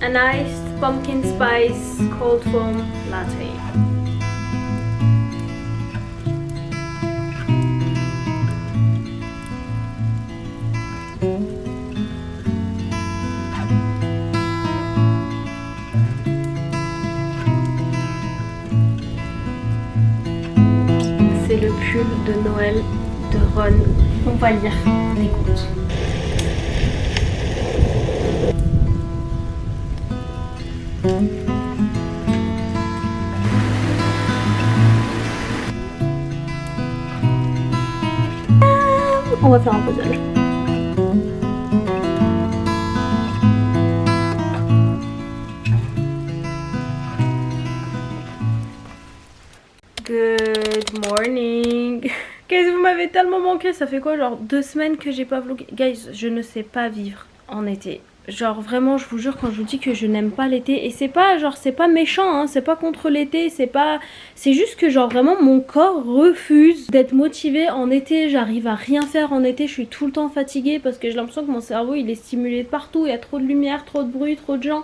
an iced pumpkin spice cold foam latte. C'est le pull de Noël de Ron. On va lire les contes. On va faire un posage. Good morning. Guys, vous m'avez tellement manqué. Ça fait quoi, genre 2 semaines que j'ai pas vlogué. Guys, je ne sais pas vivre en été. Genre vraiment, je vous jure, quand je vous dis que je n'aime pas l'été, et c'est pas genre, c'est pas méchant, hein, c'est pas contre l'été, c'est pas, c'est juste que genre vraiment mon corps refuse d'être motivé en été. J'arrive à rien faire en été, je suis tout le temps fatiguée parce que j'ai l'impression que mon cerveau il est stimulé de partout, il y a trop de lumière, trop de bruit, trop de gens.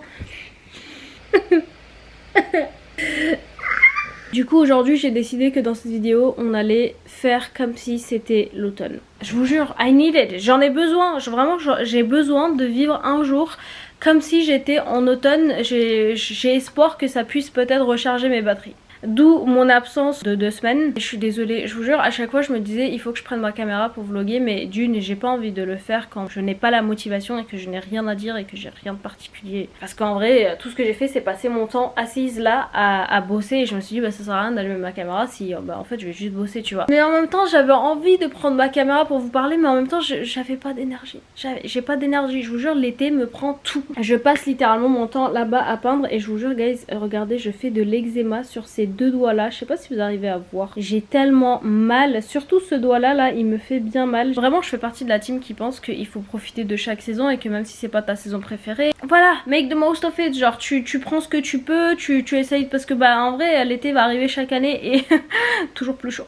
Du coup aujourd'hui j'ai décidé que dans cette vidéo on allait faire comme si c'était l'automne. Je vous jure, I need it, j'en ai besoin, vraiment j'ai besoin de vivre un jour comme si j'étais en automne. J'ai espoir que ça puisse peut-être recharger mes batteries. D'où mon absence de 2 semaines. Je suis désolée, je vous jure, à chaque fois je me disais il faut que je prenne ma caméra pour vlogger, mais d'une, j'ai pas envie de le faire quand je n'ai pas la motivation et que je n'ai rien à dire et que j'ai rien de particulier. Parce qu'en vrai, tout ce que j'ai fait c'est passer mon temps assise là à bosser, et je me suis dit bah ça sert à rien d'allumer ma caméra si bah en fait je vais juste bosser, tu vois. Mais en même temps j'avais envie de prendre ma caméra pour vous parler, mais en même temps j'avais pas d'énergie. J'ai pas d'énergie, je vous jure, l'été me prend tout. Je passe littéralement mon temps là-bas à peindre, et je vous jure guys, regardez, je fais de l'eczéma sur ces 2 doigts là, je sais pas si vous arrivez à voir, j'ai tellement mal, surtout ce doigt là, il me fait bien mal. Vraiment je fais partie de la team qui pense qu'il faut profiter de chaque saison et que même si c'est pas ta saison préférée, voilà, make the most of it, genre tu prends ce que tu peux, tu essayes, parce que bah en vrai l'été va arriver chaque année et toujours plus chaud.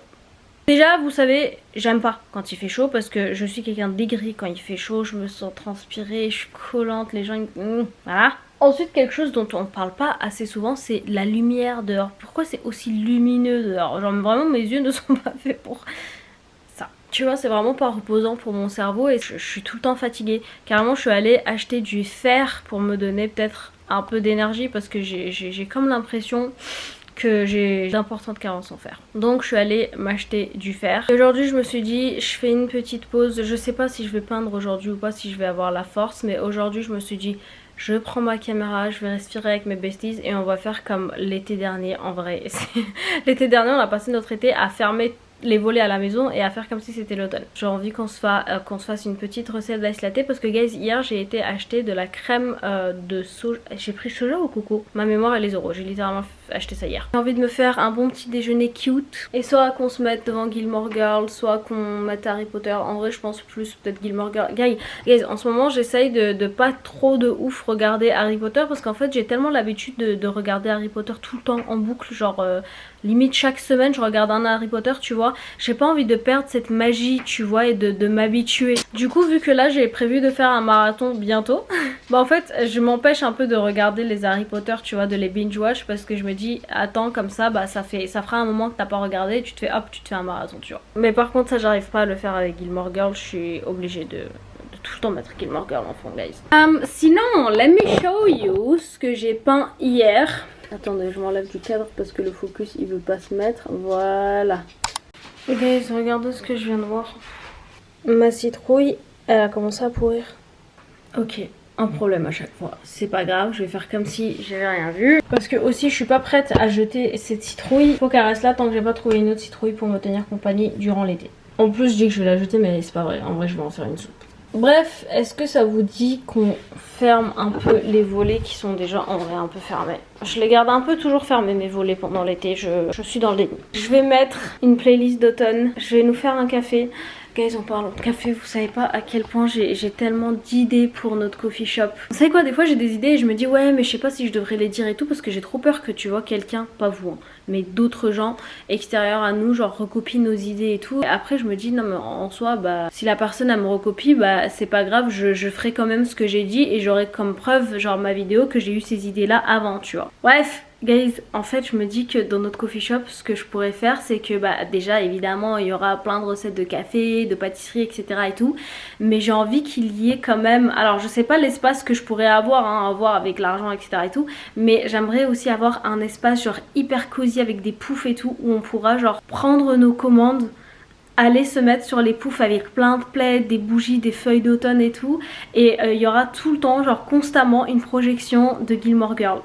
Déjà vous savez, j'aime pas quand il fait chaud parce que je suis quelqu'un d'aigri quand il fait chaud, je me sens transpirer, je suis collante, les gens voilà. Ensuite, quelque chose dont on parle pas assez souvent, c'est la lumière dehors. Pourquoi c'est aussi lumineux dehors? Genre vraiment mes yeux ne sont pas faits pour ça. Tu vois, c'est vraiment pas reposant pour mon cerveau et je suis tout le temps fatiguée. Carrément, je suis allée acheter du fer pour me donner peut-être un peu d'énergie parce que j'ai comme l'impression que j'ai d'importantes carences en fer. Donc je suis allée m'acheter du fer. Aujourd'hui je me suis dit je fais une petite pause. Je sais pas si je vais peindre aujourd'hui ou pas, si je vais avoir la force, mais aujourd'hui je me suis dit je prends ma caméra, je vais respirer avec mes besties et on va faire comme l'été dernier. En vrai, l'été dernier on a passé notre été à fermer les volets à la maison et à faire comme si c'était l'automne. J'ai envie qu'on se fasse une petite recette d'ice latte parce que guys, hier j'ai été acheter de la crème de soja. J'ai pris soja ou coco? Ma mémoire elle est zéro, j'ai littéralement acheté ça hier. J'ai envie de me faire un bon petit déjeuner cute et soit qu'on se mette devant Gilmore Girls, soit qu'on mette Harry Potter. En vrai je pense plus peut-être Gilmore Girls. Guys, en ce moment j'essaye de pas trop de ouf regarder Harry Potter parce qu'en fait j'ai tellement l'habitude de regarder Harry Potter tout le temps en boucle, genre limite chaque semaine je regarde un Harry Potter, tu vois. J'ai pas envie de perdre cette magie, tu vois, et de m'habituer. Du coup vu que là j'ai prévu de faire un marathon bientôt, bah en fait je m'empêche un peu de regarder les Harry Potter, tu vois, de les binge watch parce que je me dis attends, comme ça bah ça fera un moment que t'as pas regardé et tu te fais hop, tu te fais un marathon, tu vois. Mais par contre ça j'arrive pas à le faire avec Gilmore Girls, je suis obligée de tout le temps mettre Gilmore Girls en fond guys. Sinon let me show you ce que j'ai peint hier. Attendez, je m'enlève du cadre parce que le focus il veut pas se mettre. Voilà. Et guys, regardez ce que je viens de voir. Ma citrouille, elle a commencé à pourrir. Ok, un problème à chaque fois. C'est pas grave, je vais faire comme si j'avais rien vu. Parce que aussi je suis pas prête à jeter cette citrouille. Faut qu'elle reste là tant que j'ai pas trouvé une autre citrouille pour me tenir compagnie durant l'été. En plus je dis que je vais la jeter mais c'est pas vrai. En vrai je vais en faire une soupe. Bref, est-ce que ça vous dit qu'on ferme un peu les volets qui sont déjà en vrai un peu fermés? Je les garde un peu toujours fermés mes volets pendant l'été, je suis dans le déni. Je vais mettre une playlist d'automne, je vais nous faire un café. Guys, en parlant de café, vous savez pas à quel point j'ai tellement d'idées pour notre coffee shop. Vous savez quoi, des fois j'ai des idées et je me dis ouais mais je sais pas si je devrais les dire et tout parce que j'ai trop peur que tu vois quelqu'un, pas vous, hein, mais d'autres gens extérieurs à nous, genre recopient nos idées et tout. Et après je me dis non mais en soi bah si la personne elle me recopie bah c'est pas grave, je ferai quand même ce que j'ai dit et j'aurai comme preuve genre ma vidéo que j'ai eu ces idées là avant, tu vois. Bref. Guys, en fait je me dis que dans notre coffee shop ce que je pourrais faire c'est que bah déjà évidemment il y aura plein de recettes de café, de pâtisserie etc et tout, mais j'ai envie qu'il y ait quand même, alors je sais pas l'espace que je pourrais avoir, hein, avoir avec l'argent etc et tout, mais j'aimerais aussi avoir un espace genre hyper cosy avec des poufs et tout où on pourra genre prendre nos commandes, aller se mettre sur les poufs avec plein de plaids, des bougies, des feuilles d'automne et tout, et il y aura tout le temps genre constamment une projection de Gilmore Girls.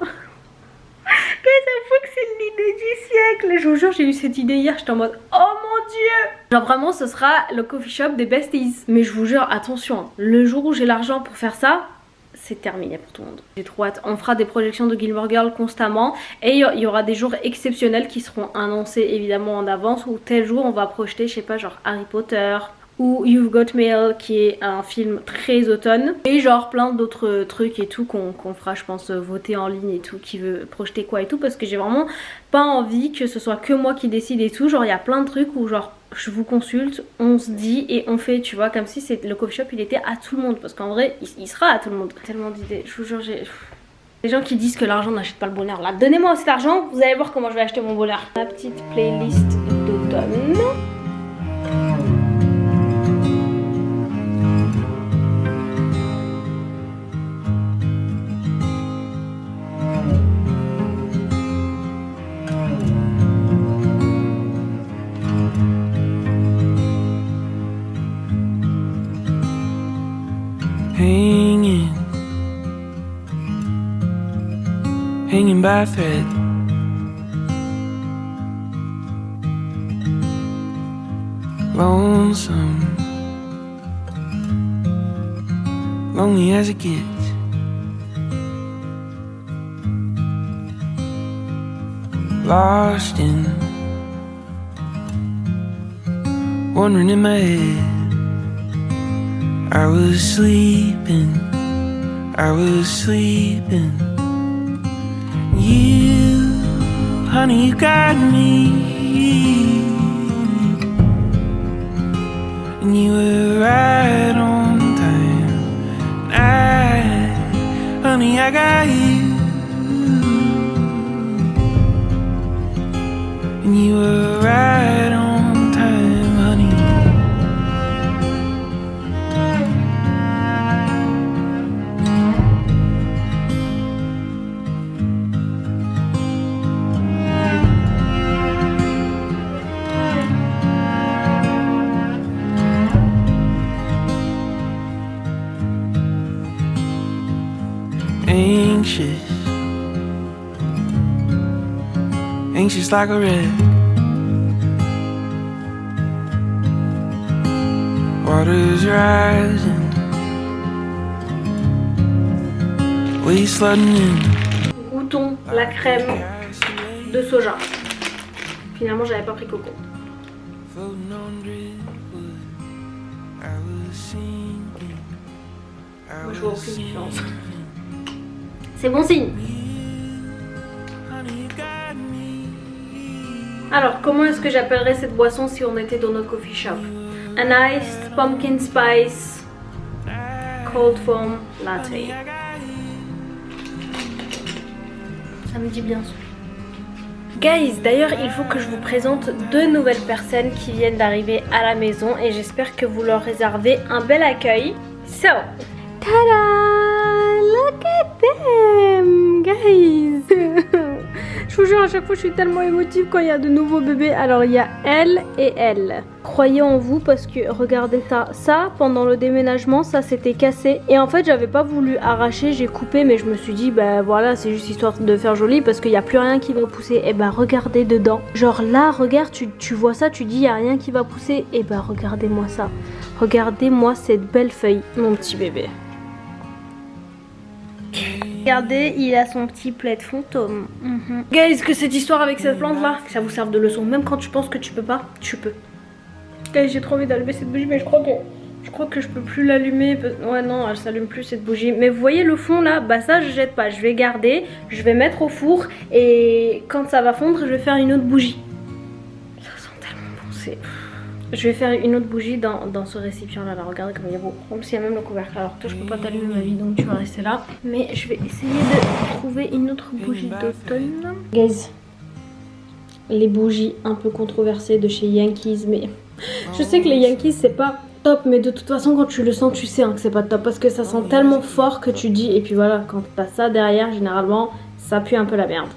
J'avoue que c'est l'idée du siècle. Je vous jure j'ai eu cette idée hier, j'étais en mode oh mon dieu. Genre vraiment ce sera le coffee shop des besties. Mais je vous jure attention, le jour où j'ai l'argent pour faire ça, c'est terminé pour tout le monde. J'ai trop hâte. On fera des projections de Gilmore Girls constamment et il y aura des jours exceptionnels qui seront annoncés évidemment en avance, où tel jour on va projeter je sais pas genre Harry Potter ou You've Got Mail qui est un film très automne, et genre plein d'autres trucs et tout qu'on fera je pense voter en ligne et tout, qui veut projeter quoi et tout, parce que j'ai vraiment pas envie que ce soit que moi qui décide et tout. Genre il y a plein de trucs où genre je vous consulte, on se dit et on fait, tu vois, comme si le coffee shop il était à tout le monde, parce qu'en vrai il sera à tout le monde. Tellement d'idées, je vous jure j'ai... Les gens qui disent que l'argent n'achète pas le bonheur, là donnez-moi cet argent, vous allez voir comment je vais acheter mon bonheur. Ma petite playlist d'automne. Hanging by a thread, lonesome, lonely as it gets, lost in, wandering in my head. I was sleeping, you, honey, you got me, and you were right on time. Honey, I got you, and you were right on time, honey. Anxious like a wreck, water's rising, we flooding in. Goûtons la crème de soja. Finalement j'avais pas pris coco. Moi je vois aucune différence. C'est bon signe. Alors comment est-ce que j'appellerais cette boisson si on était dans notre coffee shop? A nice pumpkin spice cold foam latte. Ça me dit bien ça. Guys, d'ailleurs il faut que je vous présente deux nouvelles personnes qui viennent d'arriver à la maison et j'espère que vous leur réservez un bel accueil. So, tada! Look at them, guys! Je vous jure, à chaque fois je suis tellement émotive quand il y a de nouveaux bébés. Alors il y a elle et elle. Croyez en vous parce que regardez ça. Ça, pendant le déménagement, ça s'était cassé. Et en fait j'avais pas voulu arracher, j'ai coupé, mais je me suis dit bah voilà, c'est juste histoire de faire joli parce qu'il n'y a plus rien qui va pousser. Et bah regardez dedans. Genre là, regarde, tu vois ça, tu dis il n'y a rien qui va pousser. Et bah regardez-moi ça. Regardez-moi cette belle feuille, mon petit bébé. Regardez, il a son petit plaid fantôme. Guys, que cette histoire avec cette plante là, que ça vous serve de leçon. Même quand tu penses que tu peux pas, tu peux. Guys, j'ai trop envie d'allumer cette bougie, mais je crois que Je crois que je peux plus l'allumer. Ouais non, elle s'allume plus cette bougie. Mais vous voyez le fond là, bah ça je jette pas. Je vais garder, je vais mettre au four et quand ça va fondre, je vais faire une autre bougie. Ça sent tellement bon, c'est... Je vais faire une autre bougie dans ce récipient là, regardez comme il est beau. Comme s'il y a même le couvercle. Alors toi je peux pas t'allumer ma vie donc tu vas rester là. Mais je vais essayer de trouver une autre bougie d'automne. Guys, les bougies un peu controversées de chez Yankees, mais je sais que les Yankees c'est pas top, mais de toute façon quand tu le sens tu sais hein, que c'est pas top parce que ça sent tellement fort que tu dis, et puis voilà, quand t'as ça derrière généralement ça pue un peu la merde.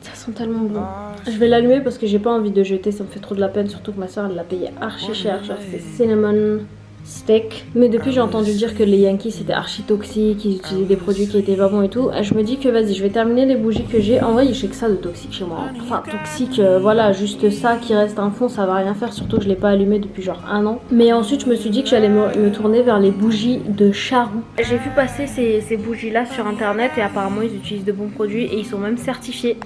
Ça sent tellement bon. Je vais l'allumer parce que j'ai pas envie de jeter, ça me fait trop de la peine, surtout que ma soeur elle l'a payé archi cher, genre c'est cinnamon steak. Mais depuis j'ai entendu dire que les Yankees c'était archi toxique, qu'ils utilisaient des produits qui étaient pas bons et tout. Je me dis que vas-y, je vais terminer les bougies que j'ai. En vrai je sais que ça de toxique chez moi. Enfin toxique, voilà, juste ça qui reste un fond, ça va rien faire, surtout que je l'ai pas allumé depuis genre 1 an. Mais ensuite je me suis dit que j'allais me tourner vers les bougies de Charroux. J'ai vu passer ces bougies là sur internet et apparemment ils utilisent de bons produits et ils sont même certifiés.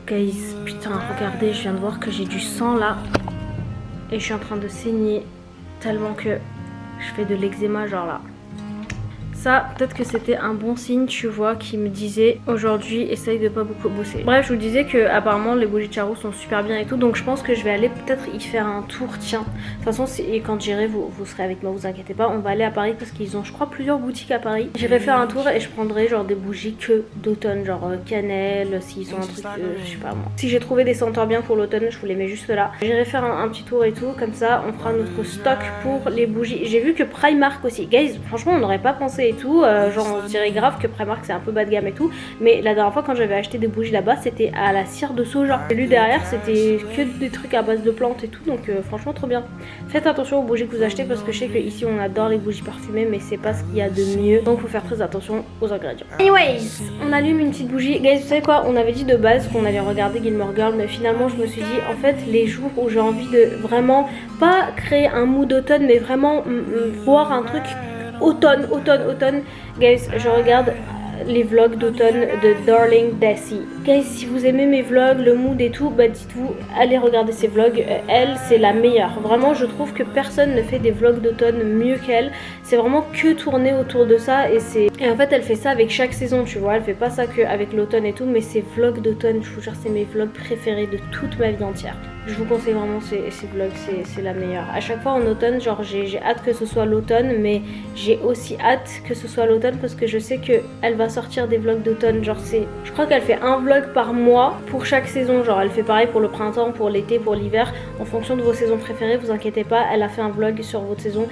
Guys, putain, regardez, je viens de voir que j'ai du sang là. Et je suis en train de saigner tellement que je fais de l'eczéma genre là. Ça, peut-être que c'était un bon signe, tu vois, qui me disait aujourd'hui essaye de pas beaucoup bosser. Bref, je vous disais que apparemment les bougies de Charroux sont super bien et tout, donc je pense que je vais aller peut-être y faire un tour. Tiens, de toute façon, et quand j'irai, vous serez avec moi, vous inquiétez pas. On va aller à Paris parce qu'ils ont, je crois, plusieurs boutiques à Paris. J'irai faire un tour et je prendrai genre des bougies que d'automne, genre cannelle, s'ils ont un truc, je sais pas moi. Si j'ai trouvé des senteurs bien pour l'automne, je vous les mets juste là. J'irai faire un petit tour et tout, comme ça, on fera notre stock pour les bougies. J'ai vu que Primark aussi, guys, franchement, on n'aurait pas pensé et tout, genre on dirait grave que Primark c'est un peu bas de gamme et tout, mais la dernière fois quand j'avais acheté des bougies là-bas c'était à la cire de soja. J'ai lu derrière c'était que des trucs à base de plantes et tout, donc franchement trop bien. Faites attention aux bougies que vous achetez parce que je sais qu'ici on adore les bougies parfumées mais c'est pas ce qu'il y a de mieux, donc faut faire très attention aux ingrédients. Anyways, on allume une petite bougie. Guys, vous savez quoi, on avait dit de base qu'on allait regarder Gilmore Girls, mais finalement je me suis dit en fait les jours où j'ai envie de vraiment pas créer un mood d'automne mais vraiment voir un truc automne. Guys, je regarde les vlogs d'automne de Darling Desi. Guys, si vous aimez mes vlogs, le mood et tout, bah dites-vous, allez regarder ses vlogs. Elle, c'est la meilleure. Vraiment, je trouve que personne ne fait des vlogs d'automne mieux qu'elle. C'est vraiment que tourné autour de ça et en fait, elle fait ça avec chaque saison, tu vois. Elle fait pas ça qu'avec l'automne et tout, mais ses vlogs d'automne, je vous jure, c'est mes vlogs préférés de toute ma vie entière. Je vous conseille vraiment ces vlogs, c'est la meilleure. À chaque fois en automne, genre j'ai hâte que ce soit l'automne, mais j'ai aussi hâte que ce soit l'automne parce que je sais que elle va sortir des vlogs d'automne. Genre je crois qu'elle fait un vlog par mois pour chaque saison. Genre elle fait pareil pour le printemps, pour l'été, pour l'hiver. En fonction de vos saisons préférées, vous inquiétez pas, elle a fait un vlog sur votre saison.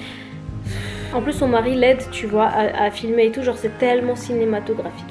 En plus son mari l'aide, tu vois, à filmer et tout. Genre c'est tellement cinématographique.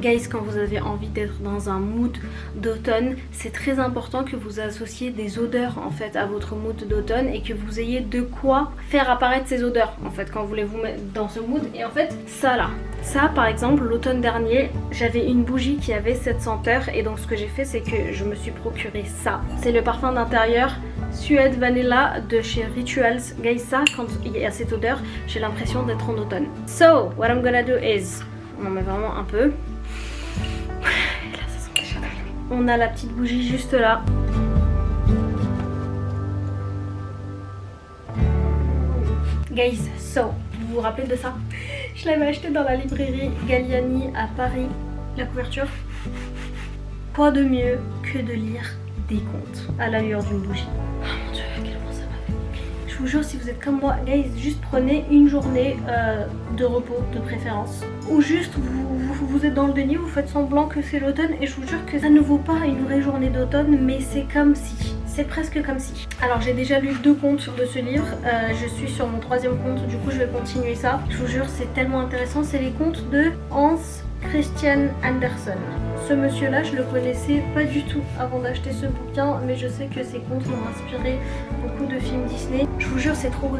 Guys, quand vous avez envie d'être dans un mood d'automne, c'est très important que vous associez des odeurs en fait à votre mood d'automne et que vous ayez de quoi faire apparaître ces odeurs en fait quand vous voulez vous mettre dans ce mood. Et en fait ça là, ça par exemple l'automne dernier j'avais une bougie qui avait cette senteur et donc ce que j'ai fait c'est que je me suis procuré ça. C'est le parfum d'intérieur Suede Vanilla de chez Rituals. Guys, ça quand il y a cette odeur j'ai l'impression d'être en automne. So what I'm gonna do is, on en met vraiment un peu. Et là ça sent déjà très bon. On a la petite bougie juste là. Guys, so, vous vous rappelez de ça? Je l'avais acheté dans la librairie Galliani à Paris. La couverture. Quoi de mieux que de lire des contes à la lueur d'une bougie. Oh mon dieu, à quel point ça m'a fait. Je vous jure, si vous êtes comme moi, guys, juste prenez une journée de repos de préférence. Ou juste vous êtes dans le déni, vous faites semblant que c'est l'automne et je vous jure que ça ne vaut pas une vraie journée d'automne, mais c'est comme si. C'est presque comme si. Alors j'ai déjà lu 2 contes de ce livre, je suis sur mon 3e conte, du coup je vais continuer ça. Je vous jure c'est tellement intéressant, c'est les contes de Hans Christian Andersen. Ce monsieur là je le connaissais pas du tout avant d'acheter ce bouquin, mais je sais que ses contes m'ont inspiré beaucoup de films Disney. Je vous jure c'est trop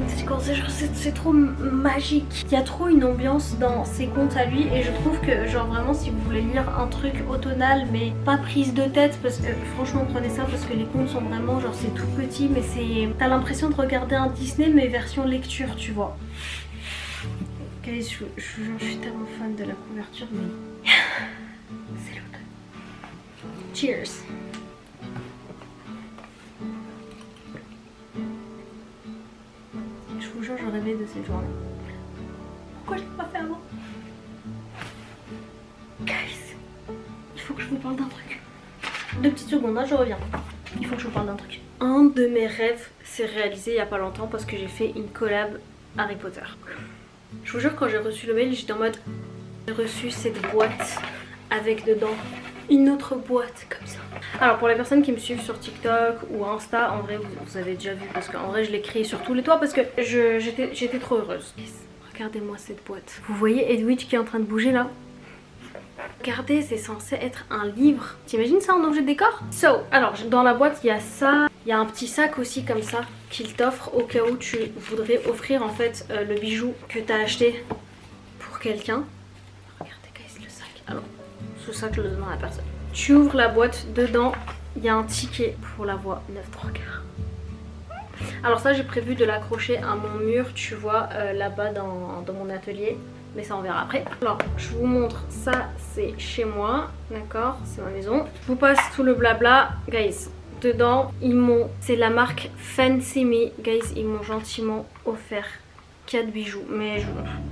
c'est trop magique. Il y a trop une ambiance dans ses contes à lui et je trouve que genre vraiment si vous voulez lire un truc automnal mais pas prise de tête, parce que franchement prenez ça parce que les contes sont vraiment genre c'est tout petit mais c'est, t'as l'impression de regarder un Disney mais version lecture tu vois. Guys, je suis tellement fan de la couverture mais c'est l'automne. Cheers. Je vous jure je rêvais de cette journée. Pourquoi je l'ai pas fait avant? Guys, il faut que je vous parle d'un truc. 2 petites secondes, hein, je reviens. Il faut que je vous parle d'un truc. Un de mes rêves s'est réalisé il y a pas longtemps parce que j'ai fait une collab Harry Potter. Je vous jure quand j'ai reçu le mail j'étais en mode j'ai reçu cette boîte avec dedans une autre boîte comme ça. Alors pour les personnes qui me suivent sur TikTok ou Insta, en vrai vous avez déjà vu parce qu'en vrai je l'ai créé sur tous les toits parce que j'étais trop heureuse. Regardez-moi cette boîte. Vous voyez Edwidge qui est en train de bouger là? Regardez, c'est censé être un livre. T'imagines ça en objet de décor? So, alors dans la boîte il y a ça, il y a un petit sac aussi comme ça qu'il t'offre au cas où tu voudrais offrir en fait le bijou que t'as acheté pour quelqu'un. Regardez guys le sac. Alors ce sac je le donne à la personne. Tu ouvres la boîte, dedans il y a un ticket pour la voie 9/3. Alors ça j'ai prévu de l'accrocher à mon mur, tu vois là-bas dans mon atelier. Mais ça on verra après. Alors je vous montre, ça c'est chez moi, d'accord, c'est ma maison. Je vous passe tout le blabla, guys. Dedans ils m'ont, c'est la marque Fancy Me, guys, ils m'ont gentiment offert 4 bijoux. Mais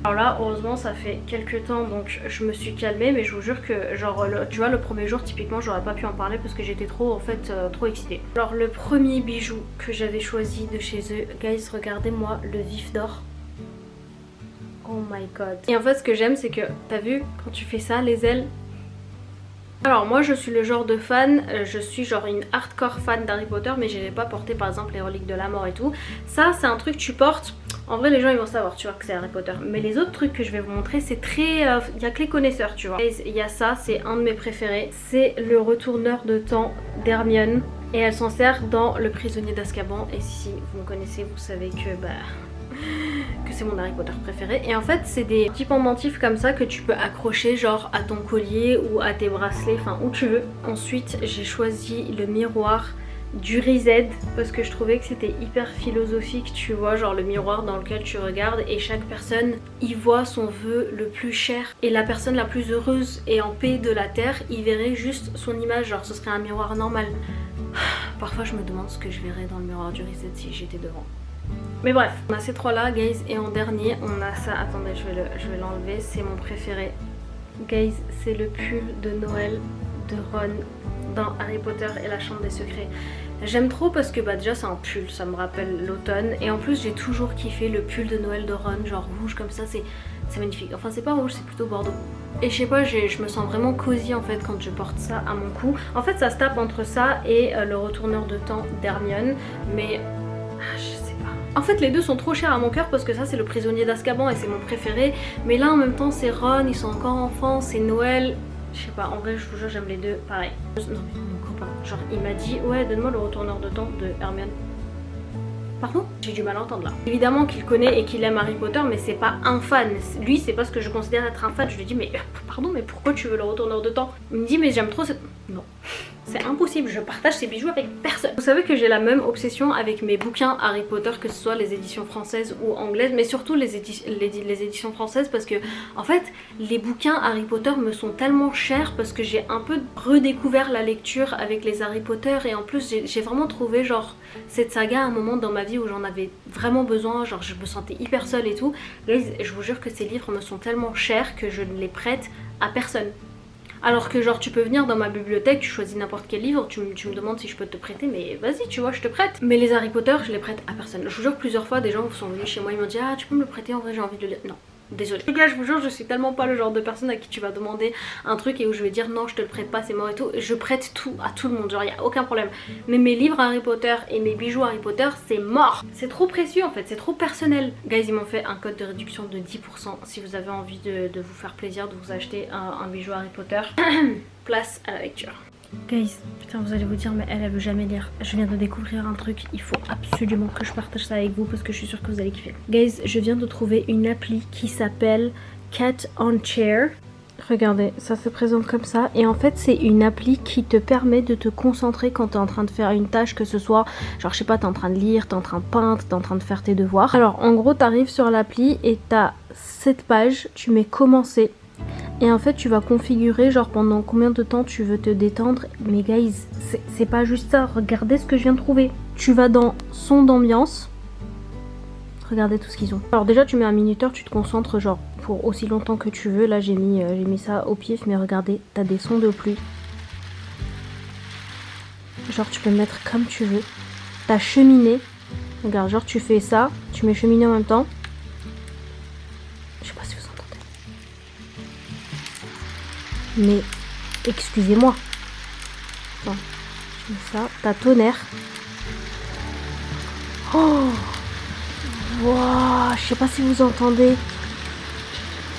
alors là heureusement ça fait quelques temps donc je me suis calmée, mais je vous jure que genre tu vois le premier jour typiquement j'aurais pas pu en parler parce que j'étais trop en fait trop excitée. Alors le premier bijou que j'avais choisi de chez eux, guys, regardez moi le vif d'or. Oh my god. Et en fait ce que j'aime c'est que t'as vu quand tu fais ça les ailes. Alors moi je suis le genre de fan, je suis genre une hardcore fan d'Harry Potter mais j'irai pas porter par exemple les reliques de la mort et tout. Ça c'est un truc que tu portes, en vrai les gens ils vont savoir tu vois que c'est Harry Potter. Mais les autres trucs que je vais vous montrer c'est très, il y a que les connaisseurs tu vois. Il y a ça, c'est un de mes préférés, c'est le retourneur de temps d'Hermione. Et elle s'en sert dans Le Prisonnier d'Azkaban. Et si vous me connaissez vous savez que c'est mon Harry Potter préféré. Et en fait c'est des petits pendentifs comme ça que tu peux accrocher genre à ton collier ou à tes bracelets, enfin où tu veux. Ensuite j'ai choisi le miroir du Reset parce que je trouvais que c'était hyper philosophique, tu vois, genre le miroir dans lequel tu regardes et chaque personne y voit son vœu le plus cher et la personne la plus heureuse et en paix de la terre y verrait juste son image, genre ce serait un miroir normal. Parfois je me demande ce que je verrais dans le miroir du Reset si j'étais devant. Mais bref, on a ces 3 là guys et en dernier on a ça, attendez je vais l'enlever, c'est mon préféré. Guys, c'est le pull de Noël de Ron dans Harry Potter et la Chambre des Secrets. J'aime trop parce que déjà c'est un pull, ça me rappelle l'automne et en plus j'ai toujours kiffé le pull de Noël de Ron, genre rouge comme ça, c'est magnifique. Enfin c'est pas rouge, c'est plutôt bordeaux. Et je sais pas, je me sens vraiment cosy en fait quand je porte ça à mon cou. En fait ça se tape entre ça et le retourneur de temps d'Hermione, mais je sais pas. En fait les deux sont trop chers à mon cœur parce que ça c'est le prisonnier d'Azkaban et c'est mon préféré. Mais là en même temps c'est Ron, ils sont encore enfants, c'est Noël. Je sais pas, en vrai je vous jure j'aime les deux pareil. Non mais mon copain, genre il m'a dit ouais donne-moi le retourneur de temps de Hermione. Pardon? J'ai du mal à entendre là. Évidemment qu'il connaît et qu'il aime Harry Potter, mais c'est pas un fan. Lui, c'est pas ce que je considère être un fan. Je lui dis, mais pardon, mais pourquoi tu veux le retourneur de temps? Il me dit, mais j'aime trop cette. Non. C'est impossible, je partage ces bijoux avec personne. Vous savez que j'ai la même obsession avec mes bouquins Harry Potter, que ce soit les éditions françaises ou anglaises, mais surtout les éditions françaises, parce que en fait les bouquins Harry Potter me sont tellement chers parce que j'ai un peu redécouvert la lecture avec les Harry Potter, et en plus j'ai vraiment trouvé genre cette saga à un moment dans ma vie où j'en avais vraiment besoin, genre je me sentais hyper seule et tout. Guys, je vous jure que ces livres me sont tellement chers que je ne les prête à personne. Alors que genre tu peux venir dans ma bibliothèque, tu choisis n'importe quel livre, tu me demandes si je peux te prêter, mais vas-y tu vois je te prête. Mais les Harry Potter je les prête à personne. Je vous jure plusieurs fois des gens sont venus chez moi, ils m'ont dit ah tu peux me le prêter, en vrai j'ai envie de le lire. Non. Désolée. Les gars, je vous jure, je suis tellement pas le genre de personne à qui tu vas demander un truc et où je vais dire non, je te le prête pas, c'est mort et tout. Je prête tout à tout le monde, genre y a aucun problème. Mais mes livres Harry Potter et mes bijoux Harry Potter, c'est mort. C'est trop précieux en fait, c'est trop personnel. Guys, ils m'ont fait un code de réduction de 10% si vous avez envie de vous faire plaisir, de vous acheter un bijou Harry Potter. Place à la lecture. Guys, putain vous allez vous dire mais elle veut jamais lire. Je viens de découvrir un truc, il faut absolument que je partage ça avec vous parce que je suis sûre que vous allez kiffer. Guys, je viens de trouver une appli qui s'appelle Cat on Chair. Regardez, ça se présente comme ça et en fait c'est une appli qui te permet de te concentrer quand t'es en train de faire une tâche, que ce soit genre je sais pas, t'es en train de lire, t'es en train de peindre, t'es en train de faire tes devoirs. Alors en gros t'arrives sur l'appli et t'as cette page, tu mets commencer. Et en fait tu vas configurer genre pendant combien de temps tu veux te détendre. Mais guys, c'est pas juste ça, regardez ce que je viens de trouver. Tu vas dans son d'ambiance. Regardez tout ce qu'ils ont. Alors déjà tu mets un minuteur, tu te concentres genre pour aussi longtemps que tu veux. Là j'ai mis ça au pif, mais regardez, t'as des sons de pluie. Genre tu peux le mettre comme tu veux. T'as cheminée. Regarde, genre tu fais ça, tu mets cheminée en même temps. Je sais pas si vous entendez. Mais excusez-moi. Attends, je mets ça. T'as tonnerre. Oh wow, je sais pas si vous entendez.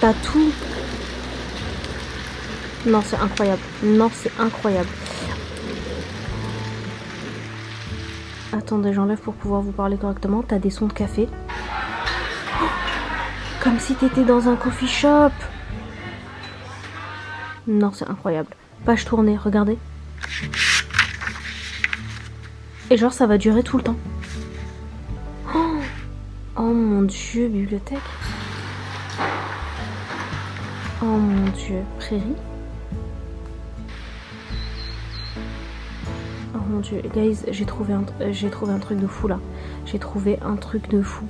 T'as tout. Non, c'est incroyable. Non, c'est incroyable. Attendez, j'enlève pour pouvoir vous parler correctement. T'as des sons de café. Oh, comme si t'étais dans un coffee shop. Non, c'est incroyable. Page tournée, regardez. Et genre, ça va durer tout le temps. Oh mon dieu, bibliothèque. Oh mon dieu, prairie. Oh mon dieu, guys, j'ai trouvé un truc de fou là. J'ai trouvé un truc de fou.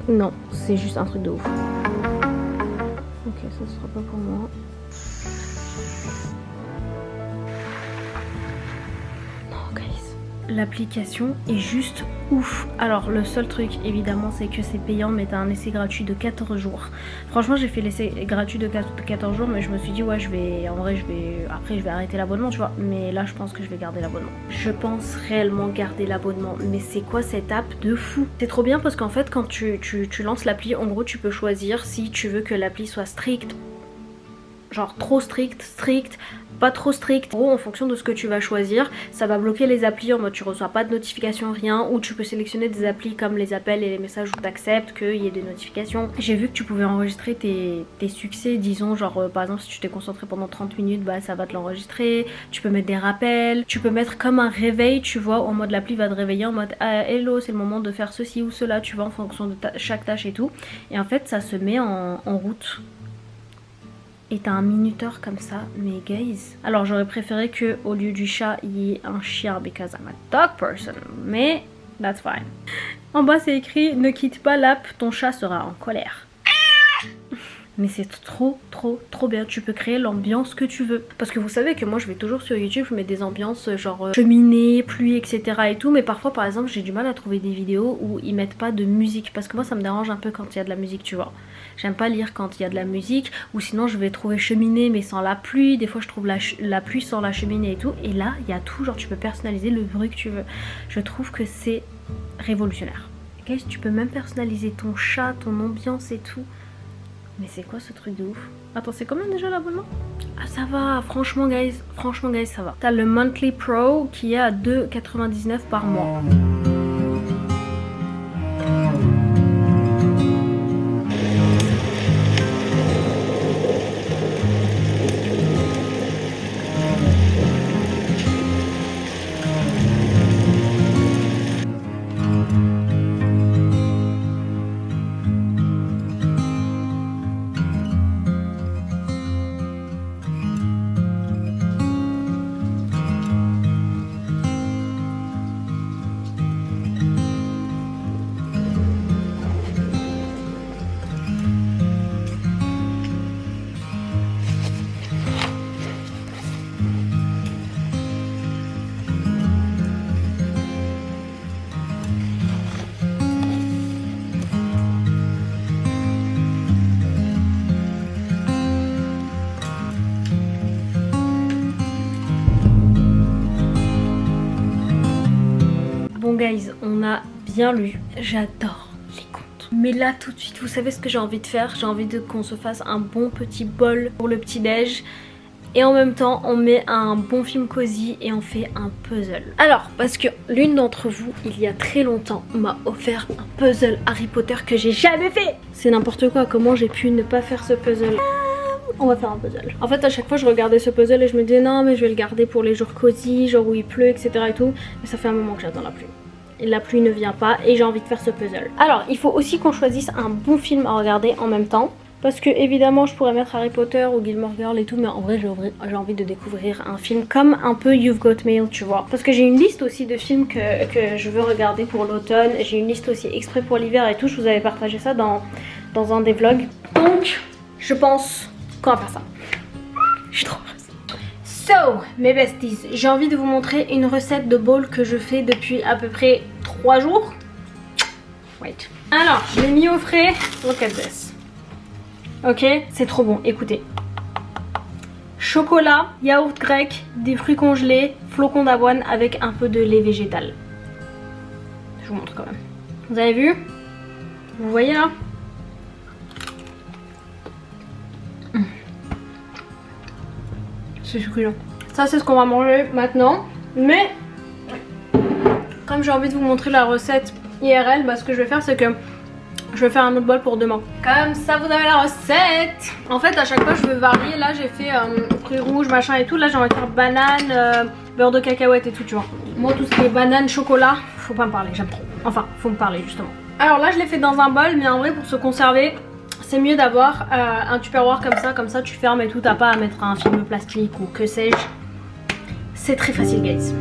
Non, c'est juste un truc de ouf. Ok, ça sera pas pour moi. Non, guys. L'application est juste ouf. Alors le seul truc évidemment c'est que c'est payant, mais t'as un essai gratuit de 14 jours. Franchement j'ai fait l'essai gratuit de 14 jours, mais je me suis dit ouais je vais arrêter l'abonnement tu vois. Mais là je pense que je vais garder l'abonnement. Je pense réellement garder l'abonnement. Mais c'est quoi cette app de fou? C'est trop bien parce qu'en fait quand tu lances l'appli, en gros tu peux choisir si tu veux que l'appli soit stricte, genre trop strict, pas trop strict. En gros en fonction de ce que tu vas choisir, ça va bloquer les applis en mode tu reçois pas de notification, rien. Ou tu peux sélectionner des applis comme les appels et les messages où t'acceptes qu'il y ait des notifications. J'ai vu que tu pouvais enregistrer tes succès, disons genre par exemple si tu t'es concentré pendant 30 minutes, bah ça va te l'enregistrer. Tu peux mettre des rappels, tu peux mettre comme un réveil, tu vois, en mode l'appli va te réveiller en mode ah, hello c'est le moment de faire ceci ou cela, tu vois, en fonction de chaque tâche et tout. Et en fait ça se met en route. Et t'as un minuteur comme ça, mais guys. Alors j'aurais préféré que au lieu du chat, il y ait un chien because I'm a dog person. Mais that's fine. En bas c'est écrit ne quitte pas l'app, ton chat sera en colère. Mais c'est trop bien, tu peux créer l'ambiance que tu veux. Parce que vous savez que moi je vais toujours sur YouTube, je mets des ambiances genre cheminée, pluie, etc. et tout. Mais parfois par exemple j'ai du mal à trouver des vidéos où ils mettent pas de musique. Parce que moi ça me dérange un peu quand il y a de la musique, tu vois. J'aime pas lire quand il y a de la musique. Ou sinon je vais trouver cheminée mais sans la pluie. Des fois je trouve la pluie sans la cheminée et tout. Et là il y a tout, genre tu peux personnaliser le bruit que tu veux. Je trouve que c'est révolutionnaire. Guys, tu peux même personnaliser ton chat, ton ambiance et tout. Mais c'est quoi ce truc de ouf? Attends, c'est combien déjà l'abonnement? Ah ça va, franchement guys, ça va. T'as le Monthly Pro qui est à 2,99 par mois. Bon guys, on a bien lu. J'adore les contes. Mais là tout de suite, vous savez ce que j'ai envie de faire? J'ai envie qu'on se fasse un bon petit bol pour le petit déj. Et en même temps, on met un bon film cosy et on fait un puzzle. Alors, parce que l'une d'entre vous, il y a très longtemps, m'a offert un puzzle Harry Potter que j'ai jamais fait. C'est n'importe quoi, comment j'ai pu ne pas faire ce puzzle? On va faire un puzzle. En fait à chaque fois je regardais ce puzzle et je me disais non mais je vais le garder pour les jours cosy, genre où il pleut etc et tout. Mais ça fait un moment que j'attends la pluie. Et la pluie ne vient pas et j'ai envie de faire ce puzzle. Alors il faut aussi qu'on choisisse un bon film à regarder en même temps. Parce que évidemment je pourrais mettre Harry Potter ou Gilmore Girl et tout. Mais en vrai j'ai envie de découvrir un film comme un peu You've Got Mail tu vois. Parce que j'ai une liste aussi de films que je veux regarder pour l'automne. J'ai une liste aussi exprès pour l'hiver et tout. Je vous avais partagé ça dans un des vlogs. Donc je pense qu'on va faire ça. Je suis trop heureuse. So, mes besties, j'ai envie de vous montrer une recette de bowl que je fais depuis à peu près 3 jours. Wait. Alors, je l'ai mis au frais. Look at this. Ok, c'est trop bon, écoutez. Chocolat, yaourt grec, des fruits congelés, flocons d'avoine avec un peu de lait végétal. Je vous montre quand même. Vous avez vu? Vous voyez là? C'est succulent. Ça c'est ce qu'on va manger maintenant. Mais comme j'ai envie de vous montrer la recette IRL, bah, ce que je vais faire c'est que je vais faire un autre bol pour demain. Comme ça vous avez la recette. En fait à chaque fois je veux varier. Là j'ai fait fruits rouges machin et tout. Là j'ai envie de faire banane, beurre de cacahuète et tout tu vois. Moi tout ce qui est banane, chocolat, faut pas me parler, j'aime trop. Enfin faut me parler justement. Alors là je l'ai fait dans un bol mais en vrai pour se conserver c'est mieux d'avoir un tupperware comme ça tu fermes et tout, t'as pas à mettre un film plastique ou que sais-je. C'est très facile guys.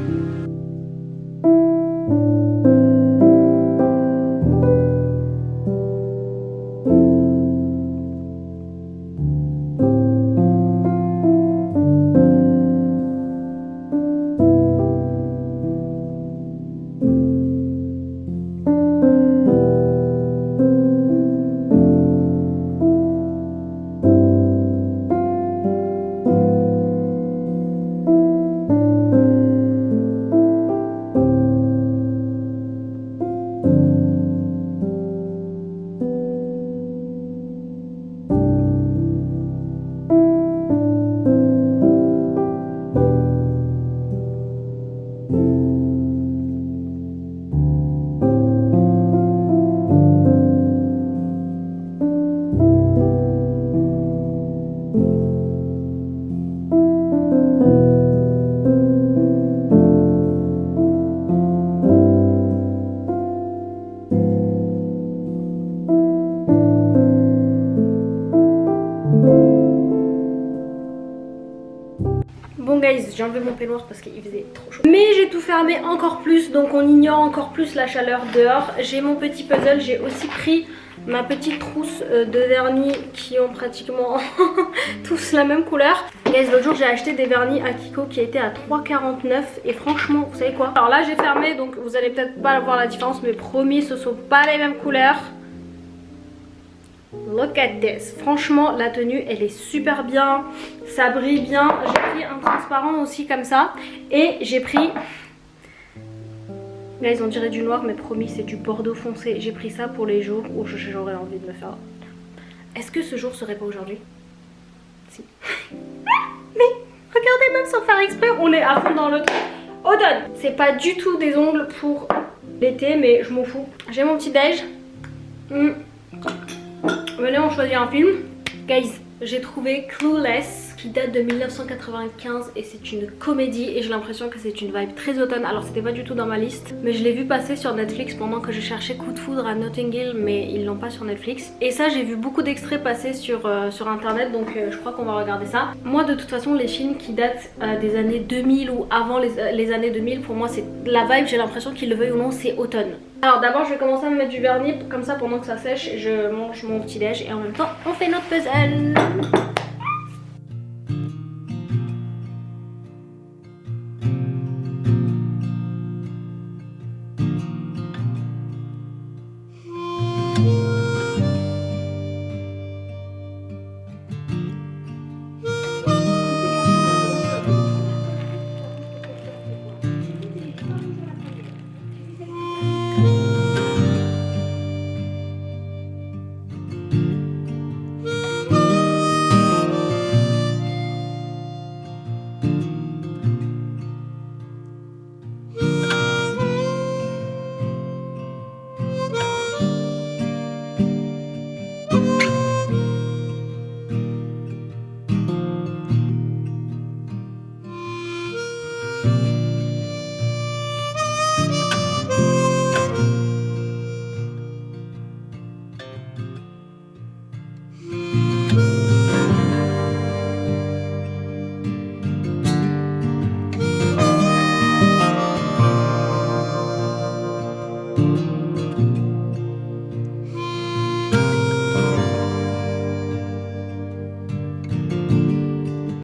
Bon guys, j'ai enlevé mon peignoir parce qu'il faisait trop chaud. Mais j'ai tout fermé encore plus, donc on ignore encore plus la chaleur dehors. J'ai mon petit puzzle, j'ai aussi pris ma petite trousse de vernis qui ont pratiquement tous la même couleur. Guys, l'autre jour j'ai acheté des vernis à Kiko qui étaient à 3,49 et franchement, vous savez quoi? Alors là j'ai fermé, donc vous allez peut-être pas voir la différence, mais promis, ce sont pas les mêmes couleurs. Look at this. Franchement la tenue elle est super bien, ça brille bien. J'ai pris un transparent aussi comme ça. Et j'ai pris Là ils ont dirait du noir mais promis c'est du bordeaux foncé. J'ai pris ça pour les jours où j'aurais envie de me faire... Est-ce que ce jour serait pas aujourd'hui? Si. Mais regardez, même sans faire exprès, on est à fond dans le truc. Automne. C'est pas du tout des ongles pour l'été mais je m'en fous. J'ai mon petit déj. Venez on choisit un film. Guys, j'ai trouvé Clueless qui date de 1995 et c'est une comédie et j'ai l'impression que c'est une vibe très automne. Alors c'était pas du tout dans ma liste mais je l'ai vu passer sur Netflix pendant que je cherchais Coup de foudre à Notting Hill mais ils l'ont pas sur Netflix. Et ça j'ai vu beaucoup d'extraits passer sur internet donc je crois qu'on va regarder ça. Moi de toute façon les films qui datent des années 2000 ou avant les années 2000 pour moi c'est la vibe, j'ai l'impression qu'ils le veuillent ou non c'est automne. Alors d'abord je vais commencer à me mettre du vernis comme ça pendant que ça sèche et je mange mon petit déj et en même temps on fait notre puzzle.